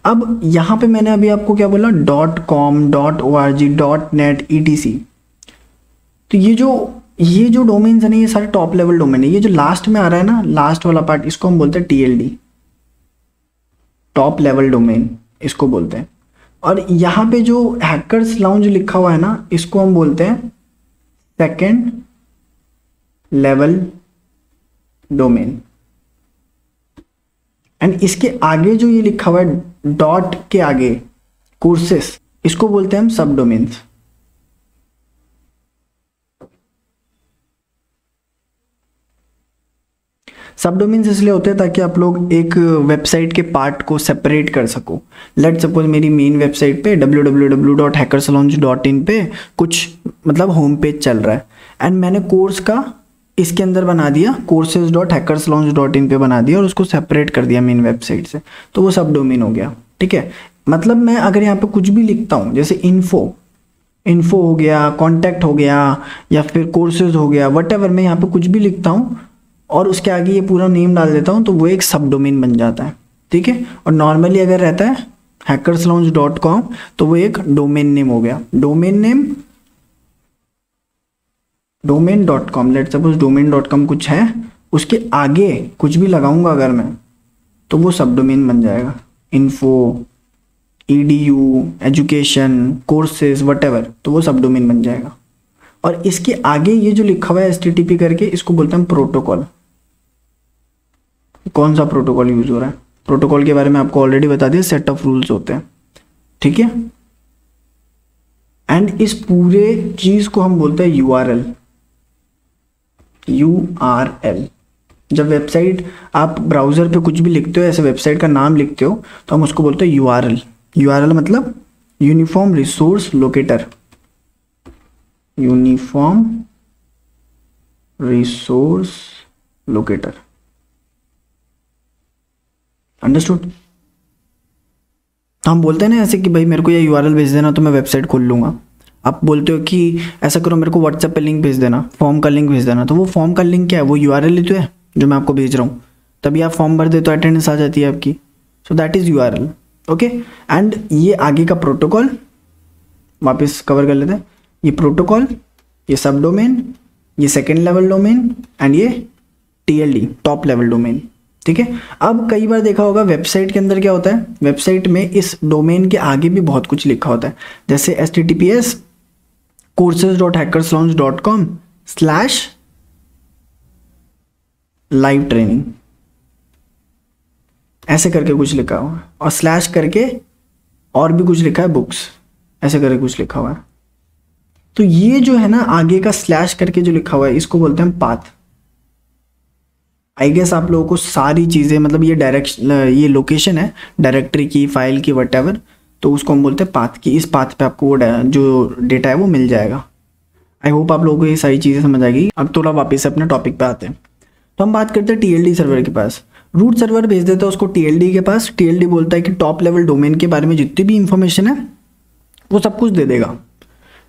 अब यहाँ पे मैंने अभी आपको क्या बोला, .com, .org, .net, etc। तो ये जो डोमेन्स है ना, ये सारे टॉप लेवल डोमेन है। ये जो लास्ट में आ रहा है ना, लास्ट वाला पार्ट, इसको हम बोलते हैं टीएलडी, टॉप लेवल डोमेन इसको बोलते हैं। और यहाँ पे जो हैकर्स लाउंज लिखा हुआ है ना, इसको हम बोलते हैं सेकेंड लेवल डोमेन। एंड इसके आगे जो ये लिखा हुआ है डॉट के आगे कोर्सेस, इसको बोलते हैं हम सब डोमेन्स। सब डोमेन्स इसलिए होते हैं ताकि आप लोग एक वेबसाइट के पार्ट को सेपरेट कर सको। लेट सपोज मेरी मेन वेबसाइट पे www.hackerslounge.in पे कुछ मतलब होम पेज चल रहा है एंड मैंने कोर्स का इसके अंदर बना दिया, courses.hackerslounge.in पे बना दिया और उसको सेपरेट कर दिया मेन वेबसाइट से, तो वो सब डोमेन हो गया, ठीक है। मतलब मैं अगर यहाँ पे कुछ भी लिखता हूँ, जैसे इन्फो हो गया, कॉन्टैक्ट हो गया, या फिर कोर्सेज हो गया, वट मैं यहाँ पे कुछ भी लिखता हूँ और उसके आगे ये पूरा नेम डाल देता हूँ, तो वो एक सब डोमेन बन जाता है, ठीक है। और नॉर्मली अगर रहता है hackerslounge.com तो वो एक डोमेन नेम हो गया, domain name domain.com। Let suppose domain.com कुछ है, उसके आगे कुछ भी लगाऊंगा अगर मैं, तो वो सब डोमेन बन जाएगा। Info, edu, education, courses, whatever, तो वो सब डोमेन बन जाएगा। और इसके आगे ये जो लिखा हुआ है HTTP करके, इसको बोलते हैं प्रोटोकॉल। कौन सा प्रोटोकॉल यूज हो रहा है, प्रोटोकॉल के बारे में आपको ऑलरेडी बता दिया, सेट ऑफ रूल्स होते हैं, ठीक है। एंड इस पूरे चीज को हम बोलते हैं यूआरएल। जब वेबसाइट आप ब्राउजर पे कुछ भी लिखते हो, ऐसे वेबसाइट का नाम लिखते हो, तो हम उसको बोलते हैं यूआरएल। यूआरएल मतलब uniform resource locator, uniform resource locator, understood. तो हम बोलते हैं ना ऐसे कि भाई मेरे को ये यूआरएल भेज देना तो मैं वेबसाइट खोल लूंगा। आप बोलते हो कि ऐसा करो, मेरे को व्हाट्सएप पे लिंक भेज देना, फॉर्म का लिंक भेज देना, तो वो फॉर्म का लिंक क्या है, वो यूआरएल ही तो है जो मैं आपको भेज रहा हूँ। तभी आप फॉर्म भर दे तो अटेंडेंस आ जाती है आपकी, so that is URL, okay. And ये आगे का प्रोटोकॉल वापस कवर कर लेते हैं। ये प्रोटोकॉल, ये सब डोमेन, ये सेकेंड लेवल डोमेन एंड ये टीएलडी, टॉप लेवल डोमेन, ठीक है। अब कई बार देखा होगा वेबसाइट के अंदर क्या होता है, वेबसाइट में इस डोमेन के आगे भी बहुत कुछ लिखा होता है, जैसे https courses.hackerslounge.com/live training, ऐसे करके कुछ लिखा हुआ है, और स्लैश करके और भी कुछ लिखा है, बुक्स, ऐसे करके कुछ लिखा हुआ है। तो ये जो है ना आगे का स्लैश करके जो लिखा हुआ है, इसको बोलते हैं पाथ। आई गेस आप लोगों को सारी चीज़ें, मतलब ये लोकेशन है डायरेक्टरी की, फाइल की, वट, तो उसको हम बोलते हैं पाथ की। इस पाथ पे आपको वो जो डेटा है वो मिल जाएगा। आई होप आप लोगों को ये सारी चीज़ें समझ आ गई। अब थोड़ा वापस अपने टॉपिक पे आते हैं। तो हम बात करते हैं TLD सर्वर के पास। रूट सर्वर भेज देता है उसको TLD के पास। TLD बोलता है कि टॉप लेवल डोमेन के बारे में जितनी भी इंफॉर्मेशन है वो सब कुछ दे देगा।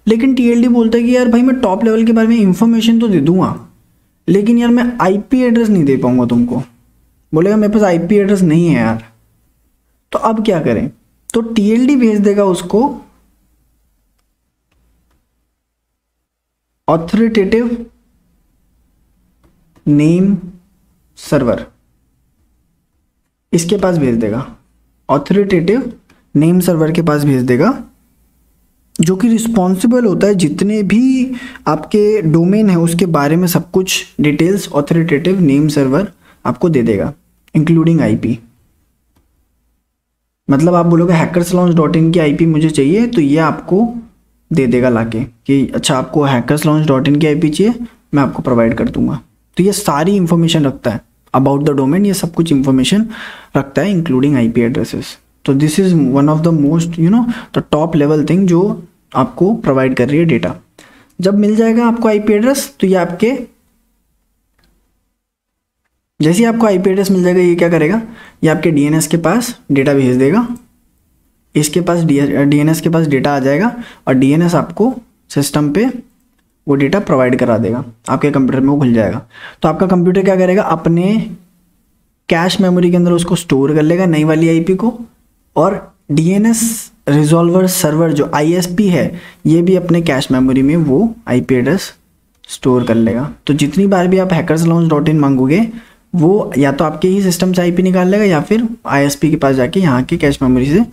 लेकिन TLD बोलता है कि यार भाई मैं टॉप लेवल के बारे में इंफॉर्मेशन तो दे दूंगा, लेकिन यार मैं IP एड्रेस नहीं दे पाऊंगा तुमको। बोलेगा मेरे पास IP एड्रेस नहीं है यार। तो अब क्या करें? तो TLD भेज देगा उसको ऑथोरिटेटिव नेम सर्वर, इसके पास भेज देगा। ऑथोरिटेटिव नेम सर्वर के पास भेज देगा, जो कि रिस्पॉन्सिबल होता है जितने भी आपके डोमेन है उसके बारे में सब कुछ डिटेल्स ऑथोरिटेटिव नेम सर्वर आपको दे देगा, इंक्लूडिंग IP। मतलब आप बोलोगे hackerslaunch.in की IP मुझे चाहिए, तो ये आपको दे देगा लाके कि अच्छा आपको hackerslaunch.in की IP चाहिए, मैं आपको प्रोवाइड कर दूंगा। तो ये सारी इंफॉर्मेशन रखता है अबाउट द डोमेन, ये सब कुछ इंफॉर्मेशन रखता है इंक्लूडिंग IP एड्रेसेस। तो this is one of the most the top level thing जो आपको प्रोवाइड कर रही है डेटा। जब मिल जाएगा आपको IP एड्रेस, तो ये आपके जैसे ही आपको IP एड्रेस मिल जाएगा, ये क्या करेगा, ये आपके DNS के पास डेटा भेज देगा। इसके पास DNS के पास डेटा आ जाएगा और DNS आपको सिस्टम पे वो डेटा प्रोवाइड करा देगा, आपके कंप्यूटर में वो खुल जाएगा। तो आपका कंप्यूटर क्या करेगा, अपने कैश मेमोरी के अंदर उसको स्टोर कर लेगा नई वाली IP को, और DNS रिजॉल्वर सर्वर जो ISP है ये भी अपने कैश मेमोरी में वो IP एड्रेस स्टोर कर लेगा। तो जितनी बार भी आप hackerslaunch.in मांगोगे, वो या तो आपके ही सिस्टम से IP निकाल लेगा या फिर ISP के पास जाके यहाँ के कैश मेमोरी से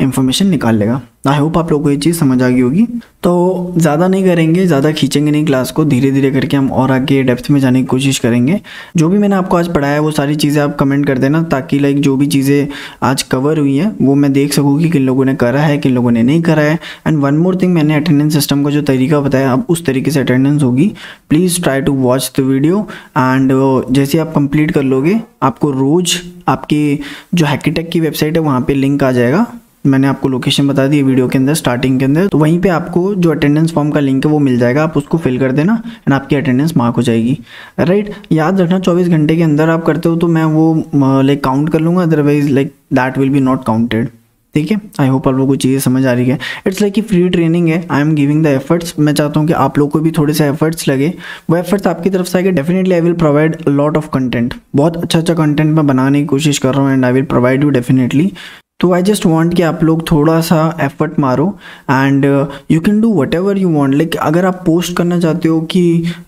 इन्फॉर्मेशन निकाल लेगा। आई होप आप लोगों को ये चीज़ समझ आ गई होगी। तो ज़्यादा नहीं करेंगे, ज़्यादा खींचेंगे नहीं क्लास को, धीरे धीरे करके हम और आगे डेप्थ में जाने की कोशिश करेंगे। जो भी मैंने आपको आज पढ़ाया वो सारी चीज़ें आप कमेंट कर देना, ताकि लाइक जो भी चीज़ें आज कवर हुई हैं वो मैं देख सकूँ कि किन लोगों ने करा है, किन लोगों ने नहीं करा है। एंड वन मोर थिंग, मैंने अटेंडेंस सिस्टम का जो तरीका बताया, अब उस तरीके से अटेंडेंस होगी। Please try to watch the video and जैसे आप कंप्लीट कर लोगे, आपको रोज़ आपकी जो हैकीटेक की वेबसाइट है वहाँ पर लिंक आ जाएगा। मैंने आपको लोकेशन बता दी है वीडियो के अंदर स्टार्टिंग के अंदर, तो वहीं पे आपको जो अटेंडेंस फॉर्म का लिंक है वो मिल जाएगा। आप उसको फिल कर देना एंड आपकी अटेंडेंस मार्क हो जाएगी। राइट, याद रखना 24 घंटे के अंदर आप करते हो तो मैं वो लाइक काउंट कर लूँगा, otherwise like that will be not counted. ठीक है, आई होप आप लोगों को चीज़ें समझ आ रही है। इट्स लाइक कि फ्री ट्रेनिंग है, I am giving the efforts. मैं चाहता हूँ कि आप लोग को भी थोड़े से एफर्ट्स लगे, वो एफर्ट्स आपकी तरफ से आएगा। Definitely I will provide lot of content, बहुत अच्छा कंटेंट मैं बनाने की कोशिश कर रहा हूँ and I will provide you definitely. तो आई जस्ट वांट कि आप लोग थोड़ा सा एफर्ट मारो and you can do what ever you want. Like अगर आप पोस्ट करना चाहते हो कि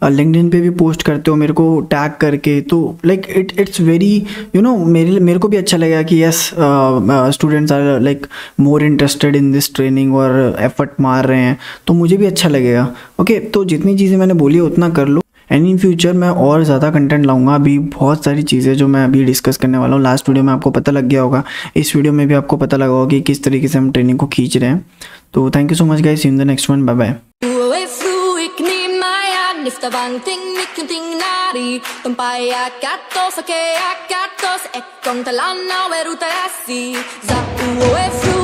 लिंक्डइन पे भी पोस्ट करते हो मेरे को टैग करके, तो लाइक इट्स वेरी मेरे को भी अच्छा लगेगा कि yes students are like more interested in this training और एफर्ट मार रहे हैं, तो मुझे भी अच्छा लगेगा। ओके, तो जितनी चीज़ें मैंने बोली उतना कर लो एंड इन फ्यूचर मैं और ज़्यादा कंटेंट लाऊंगा। अभी बहुत सारी चीज़ें जो मैं अभी डिस्कस करने वाला हूँ, लास्ट वीडियो में आपको पता लग गया होगा, इस वीडियो में भी आपको पता लगा होगा कि किस तरीके से हम ट्रेनिंग को खींच रहे हैं। तो thank you so much guys, see you in the next one, bye bye. Za